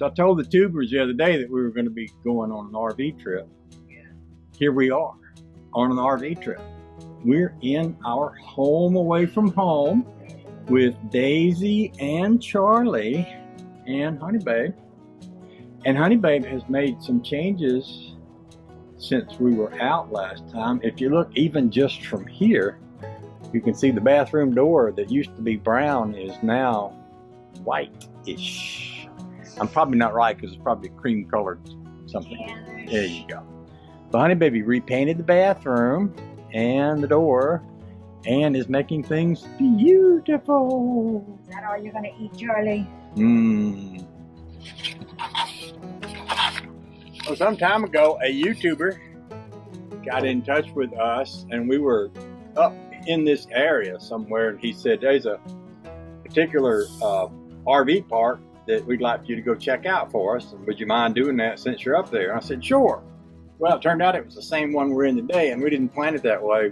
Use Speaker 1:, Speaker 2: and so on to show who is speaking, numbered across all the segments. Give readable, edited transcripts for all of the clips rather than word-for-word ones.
Speaker 1: So I told the tubers the other day that we were going to be going on an RV trip.
Speaker 2: Yeah.
Speaker 1: Here we are on an RV trip. We're in our home away from home with Daisy and Charlie and Honey Babe. And Honey Babe has made some changes since we were out last time. If you look even just from here, you can see the bathroom door that used to be brown is now white-ish. I'm probably not right because it's probably cream colored something.
Speaker 2: Tannish.
Speaker 1: There you go. So Honey Baby repainted the bathroom and the door and is making things beautiful.
Speaker 2: Is that all you're gonna eat, Charlie?
Speaker 1: Mmm. Well, some time ago, a YouTuber got in touch with us, and we were up in this area somewhere, and he said, there's a particular RV park that we'd like you to go check out for us. And would you mind doing that since you're up there? And I said, sure. Well, it turned out it was the same one we're in today, and we didn't plan it that way.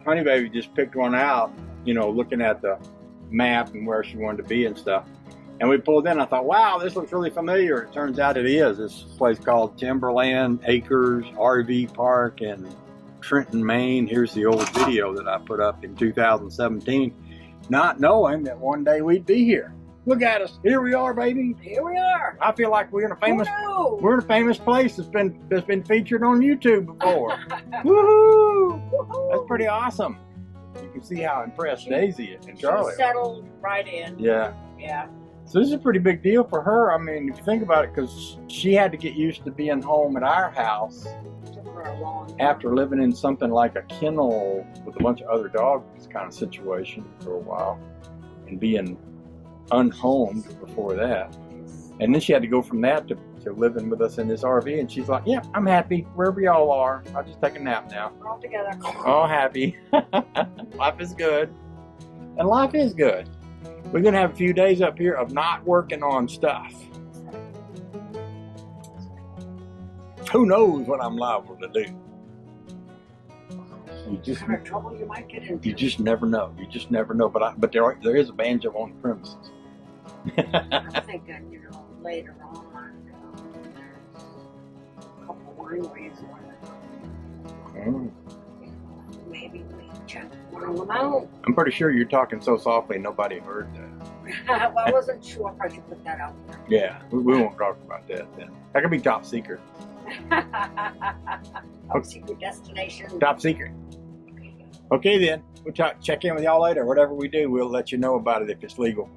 Speaker 1: Honey Baby just picked one out, you know, looking at the map and where she wanted to be and stuff. And we pulled in. I thought, wow, this looks really familiar. It turns out it is. This place called Timberland Acres RV Park in Trenton, Maine. Here's the old video that I put up in 2017, not knowing that one day we'd be here. Look at us. Here we are, baby.
Speaker 2: Here we are.
Speaker 1: I feel like we're in a famous
Speaker 2: Woo-hoo.
Speaker 1: we're in a famous place that's been featured on YouTube before. Woohoo!
Speaker 2: Woo-hoo.
Speaker 1: That's pretty awesome. You can see how impressed Daisy is and Charlie.
Speaker 2: She settled right in.
Speaker 1: Yeah.
Speaker 2: Yeah.
Speaker 1: So this is a pretty big deal for her. I mean, if you think about it, because she had to get used to being home at our house
Speaker 2: Took her a long time.
Speaker 1: after living in something like a kennel with a bunch of other dogs kind of situation for a while, and being unhomed before that. And then she had to go from that to living with us in this RV, and she's like, yeah, I'm happy wherever y'all are. I'll just take a nap now.
Speaker 2: We're all together.
Speaker 1: All happy. Life is good. And life is good. We're going to have a few days up here of not working on stuff. Who knows what I'm liable to do? You just,
Speaker 2: What kind of trouble you might get into.
Speaker 1: you just never know. You just never know. But there is a banjo on the premises.
Speaker 2: I'm thinking, you know, later on, a couple wineries or maybe we check one of them out.
Speaker 1: I'm pretty sure you're talking so softly nobody heard that.
Speaker 2: Well, I wasn't sure if I should put that out there.
Speaker 1: Yeah, we won't talk about that then. That could be top secret.
Speaker 2: Top secret destination.
Speaker 1: Top secret.
Speaker 2: Okay, good.
Speaker 1: Okay then, we'll check in with y'all later. Whatever we do, we'll let you know about it if it's legal.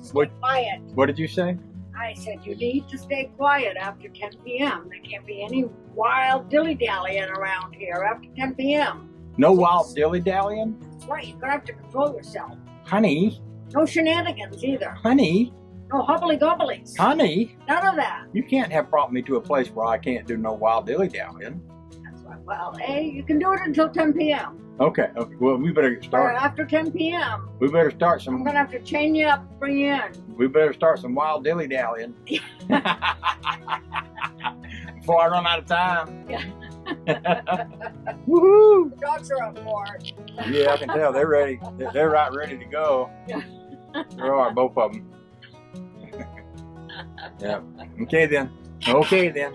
Speaker 2: Stay quiet.
Speaker 1: What did you say?
Speaker 2: I said you need to stay quiet after 10 p.m. There can't be any wild dilly-dallying around here after 10 p.m.
Speaker 1: No wild dilly-dallying?
Speaker 2: That's right, you're gonna have to control yourself.
Speaker 1: Honey,
Speaker 2: No shenanigans either.
Speaker 1: honey,
Speaker 2: No hubbly-gubblies.
Speaker 1: honey,
Speaker 2: None of that.
Speaker 1: you can't have brought me to a place where I can't do no wild dilly-dallying.
Speaker 2: That's right. Well, you can do it until 10 p.m.
Speaker 1: Okay, well, we better
Speaker 2: Or
Speaker 1: start.
Speaker 2: after 10 p.m.,
Speaker 1: We better start
Speaker 2: I'm
Speaker 1: some.
Speaker 2: gonna have to chain you up, bring you in.
Speaker 1: We better start some wild dilly-dallying before I run out of time.
Speaker 2: Yeah.
Speaker 1: Woohoo!
Speaker 2: The dogs are up for it.
Speaker 1: Yeah, I can tell they're ready. They're right ready to go.
Speaker 2: Yeah.
Speaker 1: There are both of them. Yeah. Okay then. Okay then.